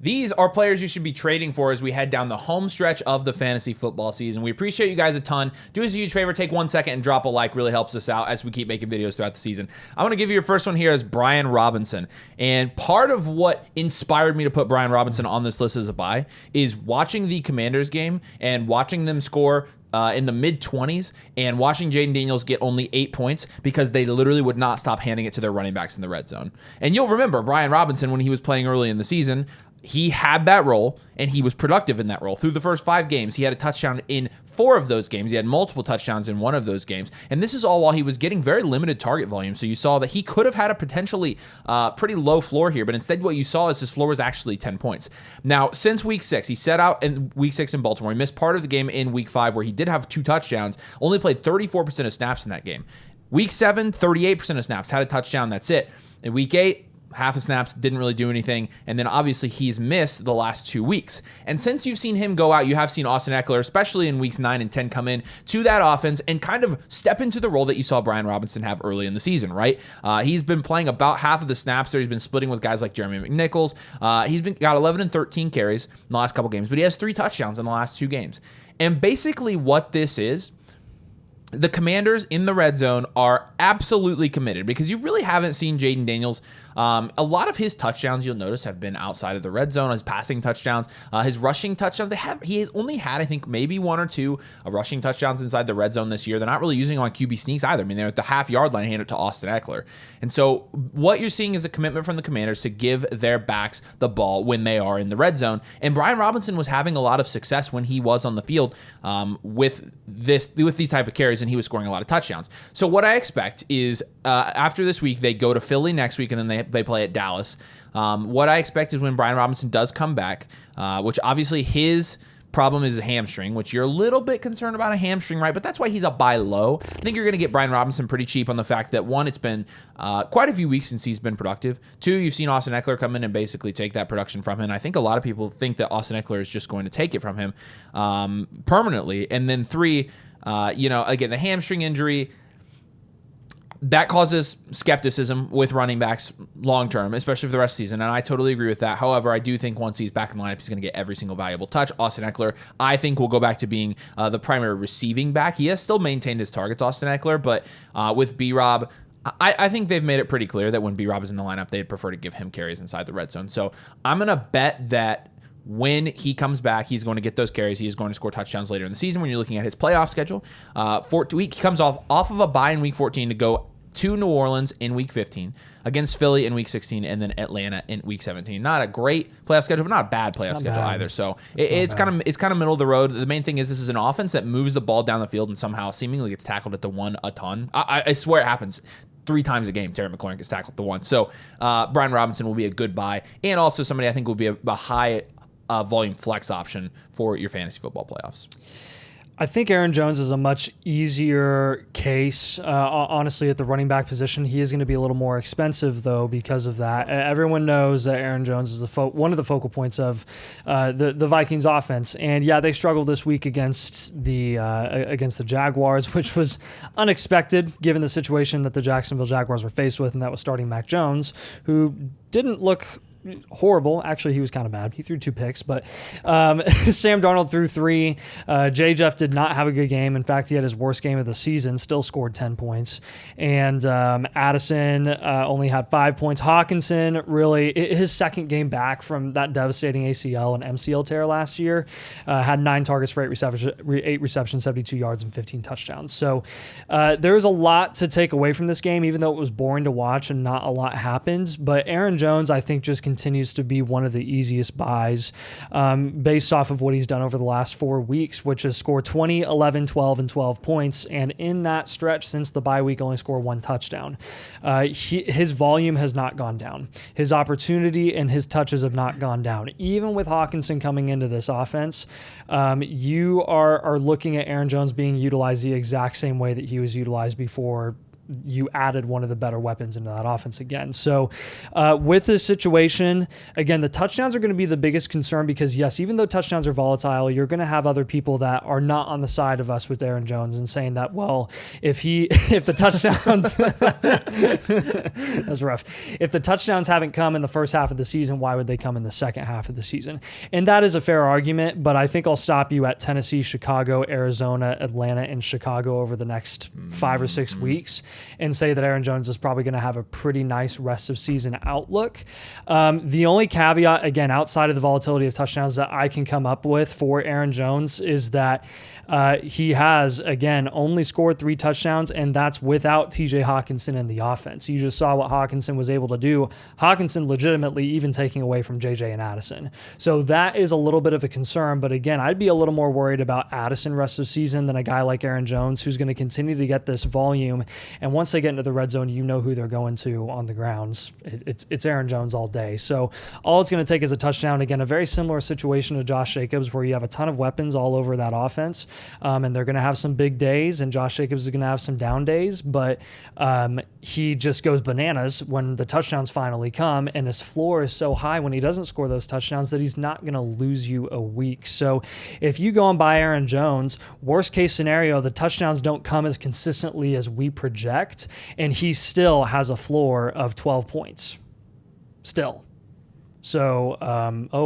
These are players you should be trading for as we head down the home stretch of the fantasy football season. We appreciate you guys a ton. Do us a huge favor, take 1 second and drop a like. Really helps us out as we keep making videos throughout the season. I want to give you your first one here as Brian Robinson. And part of what inspired me to put Brian Robinson on this list as a buy is watching the Commanders game and watching them score in the mid-20s and watching Jaden Daniels get only 8 points because they literally would not stop handing it to their running backs in the red zone. And you'll remember Brian Robinson, when he was playing early in the season, he had that role, and he was productive in that role. Through the first 5 games, he had a touchdown in 4 of those games. He had multiple touchdowns in 1 of those games. And this is all while he was getting very limited target volume. So you saw that he could have had a potentially pretty low floor here, but instead what you saw is his floor was actually 10 points. Now, since week 6, he set out in week 6 in Baltimore. He missed part of the game in week 5 where he did have 2 touchdowns, only played 34% of snaps in that game. Week 7, 38% of snaps, had a touchdown, that's it. In week 8, half the snaps, didn't really do anything. And then obviously he's missed the last 2 weeks. And since you've seen him go out, you have seen Austin Eckler, especially in weeks 9 and 10, come in to that offense and kind of step into the role that you saw Brian Robinson have early in the season, right? He's been playing about half of the snaps there. He's been splitting with guys like Jeremy McNichols. He's got 11 and 13 carries in the last couple games, but he has 3 touchdowns in the last 2 games. And basically what this is, the Commanders in the red zone are absolutely committed because you really haven't seen Jaden Daniels. A lot of his touchdowns, you'll notice, have been outside of the red zone. His passing touchdowns, his rushing touchdowns, he has only had, I think, maybe 1 or 2 rushing touchdowns inside the red zone this year. They're not really using him on QB sneaks either. I mean, they're at the half-yard line, hand it to Austin Eckler. And so what you're seeing is a commitment from the Commanders to give their backs the ball when they are in the red zone. And Brian Robinson was having a lot of success when he was on the field with these type of carries, and he was scoring a lot of touchdowns. So what I expect is after this week, they go to Philly next week, and then they play at Dallas. What I expect is when Brian Robinson does come back, which obviously his problem is a hamstring, which you're a little bit concerned about a hamstring, right? But that's why he's a buy low. I think you're going to get Brian Robinson pretty cheap on the fact that, 1, it's been quite a few weeks since he's been productive. 2, you've seen Austin Eckler come in and basically take that production from him. And I think a lot of people think that Austin Eckler is just going to take it from him permanently. And then 3, again, the hamstring injury, that causes skepticism with running backs long-term, especially for the rest of the season, and I totally agree with that. However, I do think once he's back in the lineup, he's going to get every single valuable touch. Austin Eckler, I think, will go back to being the primary receiving back. He has still maintained his targets, Austin Eckler, but with B-Rob, I think they've made it pretty clear that when B-Rob is in the lineup, they'd prefer to give him carries inside the red zone. So I'm going to bet that when he comes back, he's going to get those carries. He is going to score touchdowns later in the season when you're looking at his playoff schedule. He comes off of a bye in week 14 to go to New Orleans in week 15, against Philly in week 16, and then Atlanta in week 17. Not a great playoff schedule, but not a bad playoff schedule either. So it's kind of middle of the road. The main thing is this is an offense that moves the ball down the field and somehow seemingly gets tackled at the 1 a ton. I swear it happens 3 times a game. Terry McLaurin gets tackled at the 1. So Brian Robinson will be a good buy, and also somebody I think will be a high volume flex option for your fantasy football playoffs. I think Aaron Jones is a much easier case. Honestly, at the running back position, he is going to be a little more expensive, though, because of that. Everyone knows that Aaron Jones is one of the focal points of the Vikings offense. And yeah, they struggled this week against the Jaguars, which was unexpected given the situation that the Jacksonville Jaguars were faced with, and that was starting Mac Jones, who didn't look horrible. Actually, he was kind of bad. He threw 2 picks, but Sam Darnold threw 3. J. Jeff did not have a good game. In fact, he had his worst game of the season, still scored 10 points. And Addison only had 5 points. Hockenson, really, his second game back from that devastating ACL and MCL tear last year, had 9 targets for 8 receptions, 72 yards, and 15 touchdowns. So there's a lot to take away from this game, even though it was boring to watch and not a lot happens. But Aaron Jones, I think, just continues to be one of the easiest buys based off of what he's done over the last 4 weeks, which is score 20, 11, 12, and 12 points. And in that stretch since the bye week, only score 1 touchdown. His volume has not gone down. His opportunity and his touches have not gone down. Even with Hockenson coming into this offense, you are looking at Aaron Jones being utilized the exact same way that he was utilized before you added one of the better weapons into that offense again. So with this situation, again, the touchdowns are going to be the biggest concern because, yes, even though touchdowns are volatile, you're going to have other people that are not on the side of us with Aaron Jones and saying that, well, if the touchdowns, that's rough. If the touchdowns haven't come in the first half of the season, why would they come in the second half of the season? And that is a fair argument, but I think I'll stop you at Tennessee, Chicago, Arizona, Atlanta, and Chicago over the next 5 or 6 weeks and say that Aaron Jones is probably going to have a pretty nice rest of season outlook. The only caveat, again, outside of the volatility of touchdowns that I can come up with for Aaron Jones is that he has, again, only scored 3 touchdowns, and that's without TJ Hockenson in the offense. You just saw what Hockenson was able to do. Hockenson legitimately even taking away from JJ and Addison. So that is a little bit of a concern, but again, I'd be a little more worried about Addison rest of season than a guy like Aaron Jones, who's going to continue to get this volume. And once they get into the red zone, you know who they're going to on the grounds. It's Aaron Jones all day. So all it's going to take is a touchdown. Again, a very similar situation to Josh Jacobs, where you have a ton of weapons all over that offense. And they're going to have some big days, and Josh Jacobs is going to have some down days, but he just goes bananas when the touchdowns finally come, and his floor is so high when he doesn't score those touchdowns that he's not going to lose you a week. So if you go and buy Aaron Jones, worst case scenario, the touchdowns don't come as consistently as we project, and he still has a floor of 12 points. Still. So,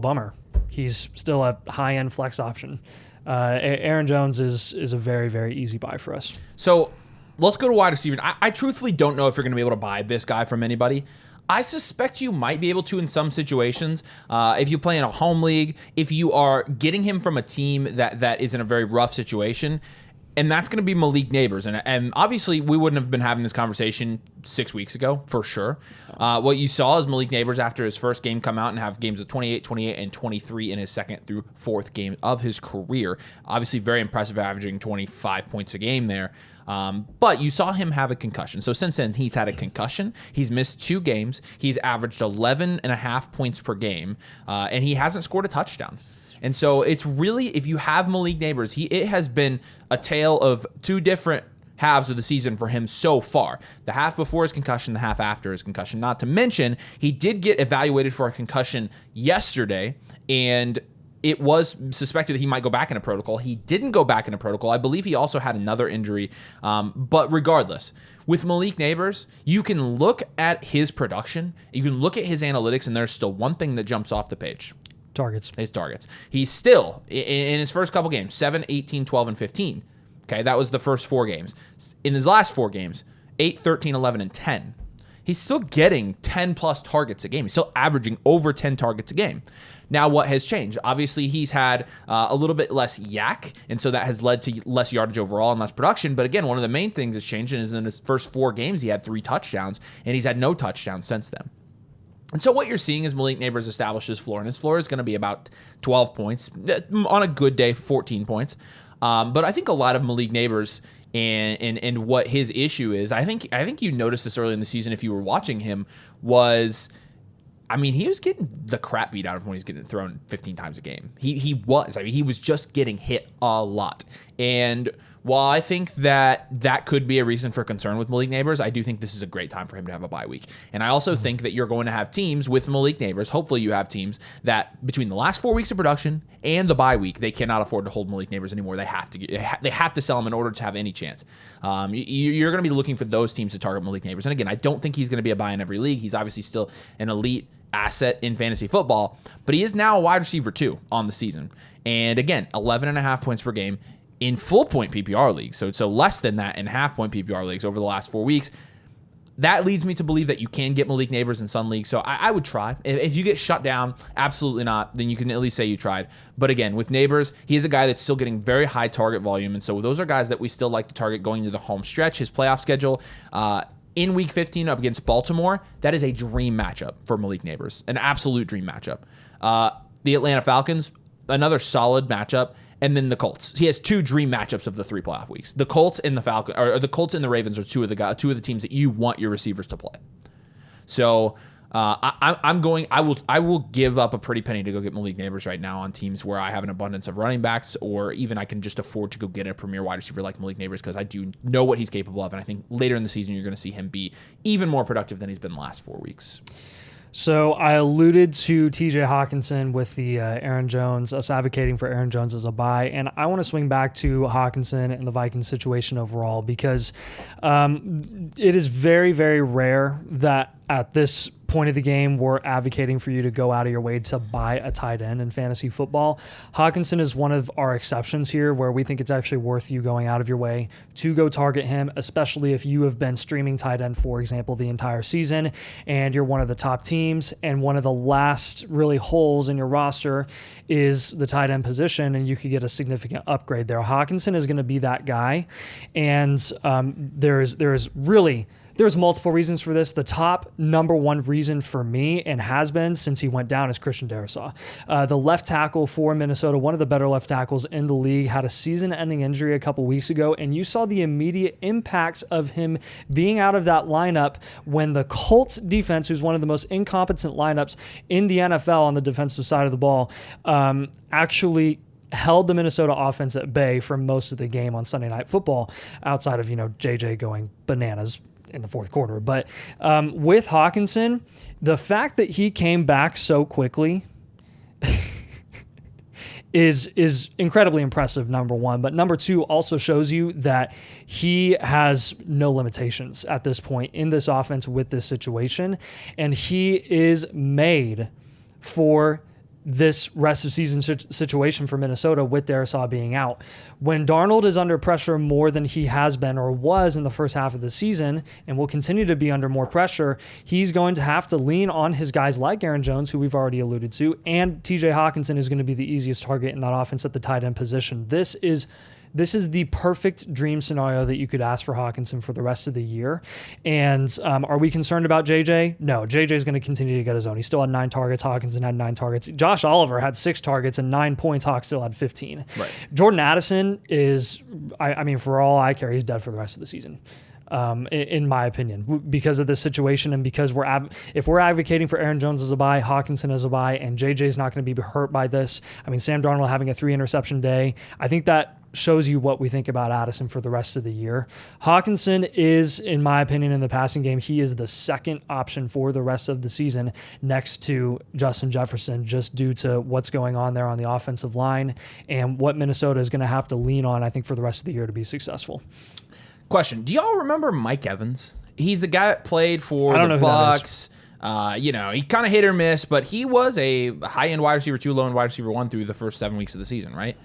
bummer. He's still a high-end flex option. Aaron Jones is a very, very easy buy for us. So let's go to wide receiver. I truthfully don't know if you're going to be able to buy this guy from anybody. I suspect you might be able to in some situations. If you play in a home league, if you are getting him from a team that is in a very rough situation, and that's going to be Malik Neighbors. And obviously, we wouldn't have been having this conversation 6 weeks ago, for sure. What you saw is Malik Neighbors, after his first game, come out and have games of 28, 28, and 23 in his second through fourth game of his career. Obviously, very impressive, averaging 25 points a game there. But you saw him have a concussion. So since then, he's had a concussion. He's missed 2 games. He's averaged 11.5 points per game, and he hasn't scored a touchdown. And so it's really, if you have Malik Neighbors, it has been a tale of 2 different halves of the season for him so far. The half before his concussion, the half after his concussion. Not to mention, he did get evaluated for a concussion yesterday, and it was suspected that he might go back in a protocol. He didn't go back in a protocol. I believe he also had another injury. But regardless, with Malik Neighbors, you can look at his production, you can look at his analytics, and there's still one thing that jumps off the page. His targets. He's still, in his first couple games, 7, 18, 12, and 15. Okay, that was the first 4 games. In his last 4 games, 8, 13, 11, and 10. He's still getting 10-plus targets a game. He's still averaging over 10 targets a game. Now, what has changed? Obviously, he's had a little bit less yak, and so that has led to less yardage overall and less production. But again, one of the main things that's changed is in his first 4 games, he had 3 touchdowns, and he's had no touchdowns since then. And so what you're seeing is Malik Neighbors establish his floor, and his floor is going to be about 12 points. On a good day, 14 points. But I think a lot of Malik Neighbors and what his issue is, I think you noticed this early in the season if you were watching him, was, I mean, he was getting the crap beat out of him when he was getting thrown 15 times a game. He was just getting hit a lot. And while I think that could be a reason for concern with Malik Neighbors, I do think this is a great time for him to have a bye week. And I also think that you're going to have teams with Malik Neighbors, hopefully you have teams that between the last 4 weeks of production and the bye week, they cannot afford to hold Malik Neighbors anymore. They have to sell him in order to have any chance. You're going to be looking for those teams to target Malik Neighbors. And again, I don't think he's going to be a buy in every league. He's obviously still an elite asset in fantasy football, but he is now a wide receiver 2 on the season. And again, 11.5 points per game in full point PPR leagues. So less than that in half point PPR leagues over the last 4 weeks. That leads me to believe that you can get Malik Neighbors in some leagues. So I would try. If you get shut down, absolutely not, then you can at least say you tried. But again, with Neighbors, he is a guy that's still getting very high target volume. And so those are guys that we still like to target going into the home stretch. His playoff schedule, in Week 15 up against Baltimore, that is a dream matchup for Malik Neighbors, an absolute dream matchup. The Atlanta Falcons, another solid matchup, and then the Colts. He has 2 dream matchups of the 3 playoff weeks. The Colts and the Falcons, or the Colts and the Ravens are two of the teams that you want your receivers to play. So I will give up a pretty penny to go get Malik Neighbors right now on teams where I have an abundance of running backs, or even I can just afford to go get a premier wide receiver like Malik Neighbors, because I do know what he's capable of, and I think later in the season you're going to see him be even more productive than he's been the last 4 weeks. So I alluded to TJ Hockenson with the Aaron Jones, us advocating for Aaron Jones as a buy. And I want to swing back to Hockenson and the Vikings situation overall, because it is very, very rare that at this point of the game we're advocating for you to go out of your way to buy a tight end in fantasy football. Hockenson is one of our exceptions here, where we think it's actually worth you going out of your way to go target him, especially if you have been streaming tight end, for example, the entire season, and you're one of the top teams, and one of the last really holes in your roster is the tight end position, and you could get a significant upgrade there. Hockenson is going to be that guy, and there's multiple reasons for this. The top number one reason for me, and has been since he went down, is Christian Darrisaw. The left tackle for Minnesota, one of the better left tackles in the league, had a season-ending injury a couple weeks ago, and you saw the immediate impacts of him being out of that lineup when the Colts defense, who's one of the most incompetent lineups in the NFL on the defensive side of the ball, actually held the Minnesota offense at bay for most of the game on Sunday Night Football, outside of, JJ going bananas in the fourth quarter. But with Hockenson, the fact that he came back so quickly is incredibly impressive, number one. But number two also shows you that he has no limitations at this point in this offense with this situation. And he is made for this rest of season situation for Minnesota with Darrisaw being out. When Darnold is under pressure more than he has been or was in the first half of the season, and will continue to be under more pressure, he's going to have to lean on his guys like Aaron Jones, who we've already alluded to, and TJ Hockenson is going to be the easiest target in that offense at the tight end position. This is the perfect dream scenario that you could ask for Hockenson for the rest of the year. And are we concerned about JJ? No, JJ is going to continue to get his own. He still had 9 targets. Hockenson had 9 targets. Josh Oliver had 6 targets and 9 points. Hawk still had 15. Right. Jordan Addison is, I mean, for all I care, he's dead for the rest of the season. In my opinion, because of this situation, and because if we're advocating for Aaron Jones as a buy, Hockenson as a buy, and JJ's not going to be hurt by this. I mean, Sam Darnold having a 3 interception day, I think that shows you what we think about Addison for the rest of the year. Hockenson is, in my opinion, in the passing game, he is the second option for the rest of the season next to Justin Jefferson, just due to what's going on there on the offensive line and what Minnesota is going to have to lean on, I think, for the rest of the year to be successful. Question: do y'all remember Mike Evans? He's the guy that played for the Bucs. He kind of hit or miss, but he was a high-end wide receiver 2, low-end wide receiver 1 through the first 7 weeks of the season, right?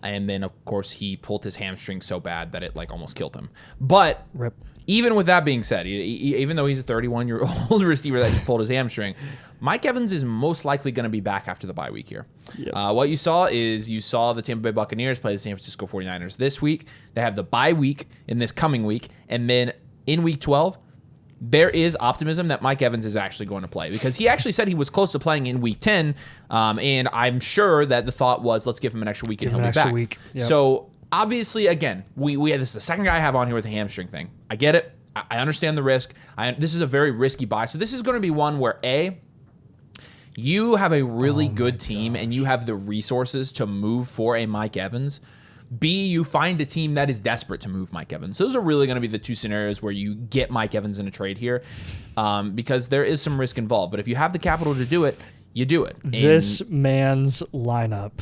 And then, of course, he pulled his hamstring so bad that it almost killed him. But Rip. Even with that being said, even though he's a 31-year-old receiver that just pulled his hamstring, Mike Evans is most likely going to be back after the bye week here. Yep. What you saw the Tampa Bay Buccaneers play the San Francisco 49ers this week. They have the bye week in this coming week. And then in week 12, there is optimism that Mike Evans is actually going to play, because he actually said he was close to playing in week 10. And I'm sure that the thought was, let's give him an extra week and he'll be back. Yep. So obviously, again, we this is the second guy I have on here with a hamstring thing. I get it. I understand the risk. This is a very risky buy. So this is going to be one where you have a really good team and you have the resources to move for a Mike Evans. B, you find a team that is desperate to move Mike Evans. Those are really going to be the two scenarios where you get Mike Evans in a trade here, because there is some risk involved. But if you have the capital to do it, you do it. This man's lineup.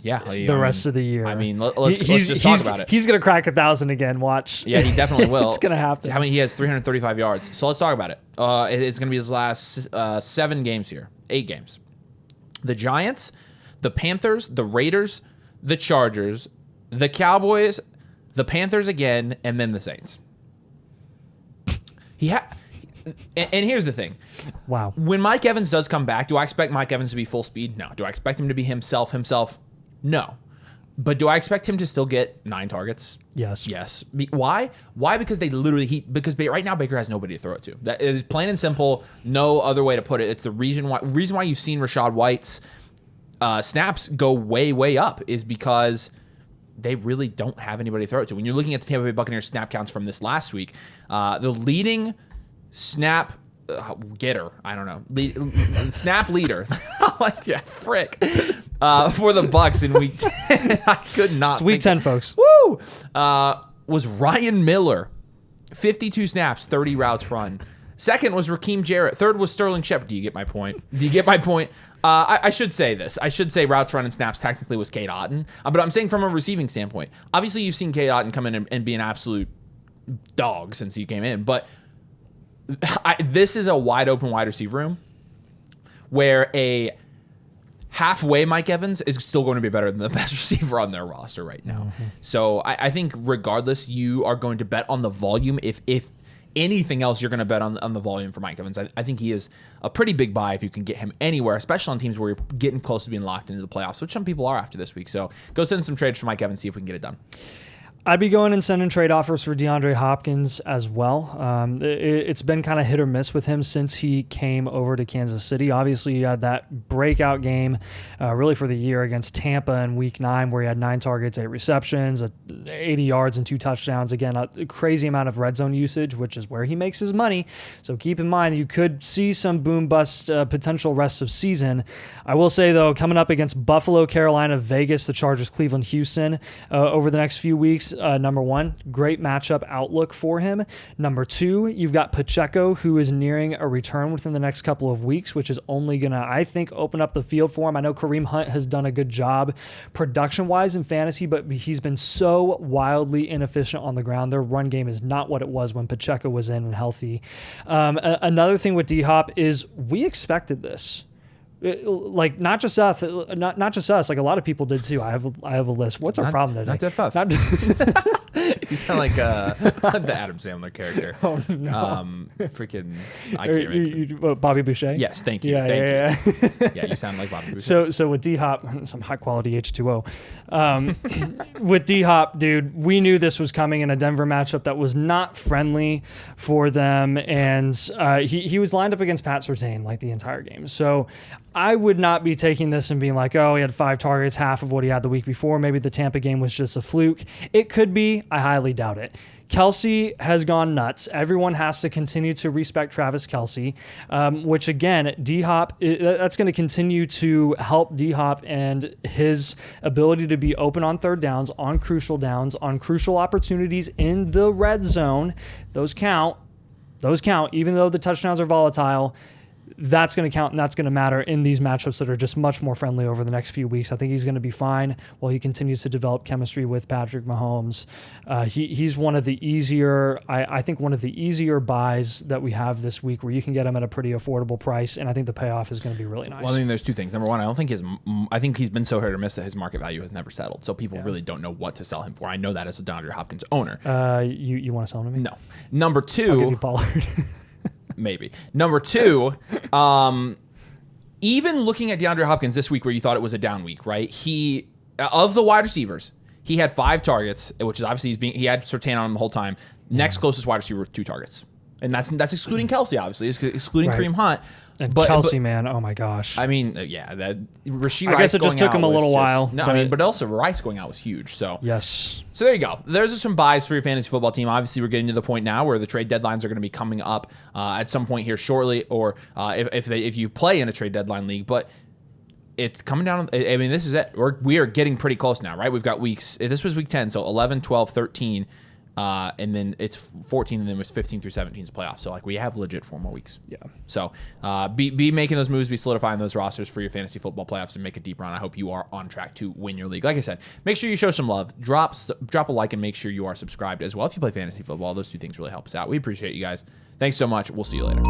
Yeah, the rest of the year. I mean, let's just talk about it. He's going to crack 1,000 again. Watch. Yeah, he definitely will. It's going to happen. I mean, he has 335 yards. So let's talk about it. It's going to be his last 7 games here. 8 games. The Giants, the Panthers, the Raiders, the Chargers, the Cowboys, the Panthers again, and then the Saints. And here's the thing. Wow. When Mike Evans does come back, do I expect Mike Evans to be full speed? No. Do I expect him to be himself? No. But do I expect him to still get 9 targets? Yes. Why? Because because right now Baker has nobody to throw it to. That is plain and simple. No other way to put it. It's the reason why you've seen Rashad White's snaps go way up is because they really don't have anybody to throw it to. When you're looking at the Tampa Bay Buccaneers snap counts from this last week, the leading snap getter. I don't know. Snap leader. Like, yeah, frick. For the Bucks in week 10. I could not. It's week 10, folks. Woo! Was Ryan Miller. 52 snaps, 30 routes run. Second was Raheem Jarrett. Third was Sterling Shepard. Do you get my point? I should say this. I should say routes run and snaps technically was Cade Otton. But I'm saying from a receiving standpoint. Obviously, you've seen Cade Otton come in and be an absolute dog since he came in. But this is a wide open wide receiver room where a halfway Mike Evans is still going to be better than the best receiver on their roster right now. Mm-hmm. So I think regardless, you are going to bet on the volume. If anything else, you're going to bet on the volume for Mike Evans. I think he is a pretty big buy if you can get him anywhere, especially on teams where you're getting close to being locked into the playoffs, which some people are after this week. So go send some trades for Mike Evans, see if we can get it done. I'd be going and sending trade offers for DeAndre Hopkins as well. It's been kind of hit or miss with him since he came over to Kansas City. Obviously, he had that breakout game really for the year against Tampa in Week 9 where he had 9 targets, 8 receptions, 80 yards, and 2 touchdowns. Again, a crazy amount of red zone usage, which is where he makes his money. So keep in mind, you could see some boom-bust potential rest of season. I will say, though, coming up against Buffalo, Carolina, Vegas, the Chargers, Cleveland, Houston over the next few weeks, number 1, great matchup outlook for him. Number 2, you've got Pacheco, who is nearing a return within the next couple of weeks, which is only going to, I think, open up the field for him. I know Kareem Hunt has done a good job production-wise in fantasy, but he's been so wildly inefficient on the ground. Their run game is not what it was when Pacheco was in and healthy. Another thing with D-Hop is we expected this. Like not just us, like a lot of people did too. I have a list. What's our problem today? Not that fast. You sound like the Adam Sandler character. Oh no! Freaking, I can't remember. Bobby Boucher. Yes, thank you. Yeah. Yeah, you sound like Bobby Boucher. So with D-Hop, some high quality H2O. With D-Hop, dude, we knew this was coming in a Denver matchup that was not friendly for them, and he was lined up against Pat Surtain like the entire game. So I would not be taking this and being like, oh, he had 5 targets, half of what he had the week before. Maybe the Tampa game was just a fluke. It could be. I highly doubt it. Kelsey has gone nuts. Everyone has to continue to respect Travis Kelsey, which again, D-Hop, that's going to continue to help D-Hop and his ability to be open on third downs, on crucial opportunities in the red zone. Those count, even though the touchdowns are volatile. That's going to count, and that's going to matter in these matchups that are just much more friendly over the next few weeks. I think he's going to be fine while he continues to develop chemistry with Patrick Mahomes. He's one of the easier, I think one of the easier buys that we have this week where you can get him at a pretty affordable price, and I think the payoff is going to be really nice. Well, I mean, there's 2 things. Number 1, I think he's been so hit or miss that his market value has never settled, so people really don't know what to sell him for. I know that as a DeAndre Hopkins owner. You want to sell him to me? No. Number 2, I'll give you Pollard. Maybe. Number 2, even looking at DeAndre Hopkins this week where you thought it was a down week, right? He, of the wide receivers, he had 5 targets, which is obviously he had Surtain on him the whole time. Next closest wide receiver with 2 targets. And that's excluding Kelsey, obviously. It's excluding Kareem Hunt. And Kelsey, man, oh my gosh. I mean, yeah, that Rashee Rice. I guess it just took him a little while. No, I mean, but also Rice going out was huge. So yes. So there you go. There's some buys for your fantasy football team. Obviously, we're getting to the point now where the trade deadlines are going to be coming up at some point here shortly, or if you play in a trade deadline league. But it's coming down. I mean, this is it. We are getting pretty close now, right? We've got weeks. This was week 10, so 11, 12, 13. And then it's 14, and then it was 15 through 17's playoffs. So like we have legit 4 more weeks. Yeah. So be making those moves, be solidifying those rosters for your fantasy football playoffs, and make a deep run. I hope you are on track to win your league. Like I said, make sure you show some love. Drop a like, and make sure you are subscribed as well. If you play fantasy football, those 2 things really help us out. We appreciate you guys. Thanks so much. We'll see you later.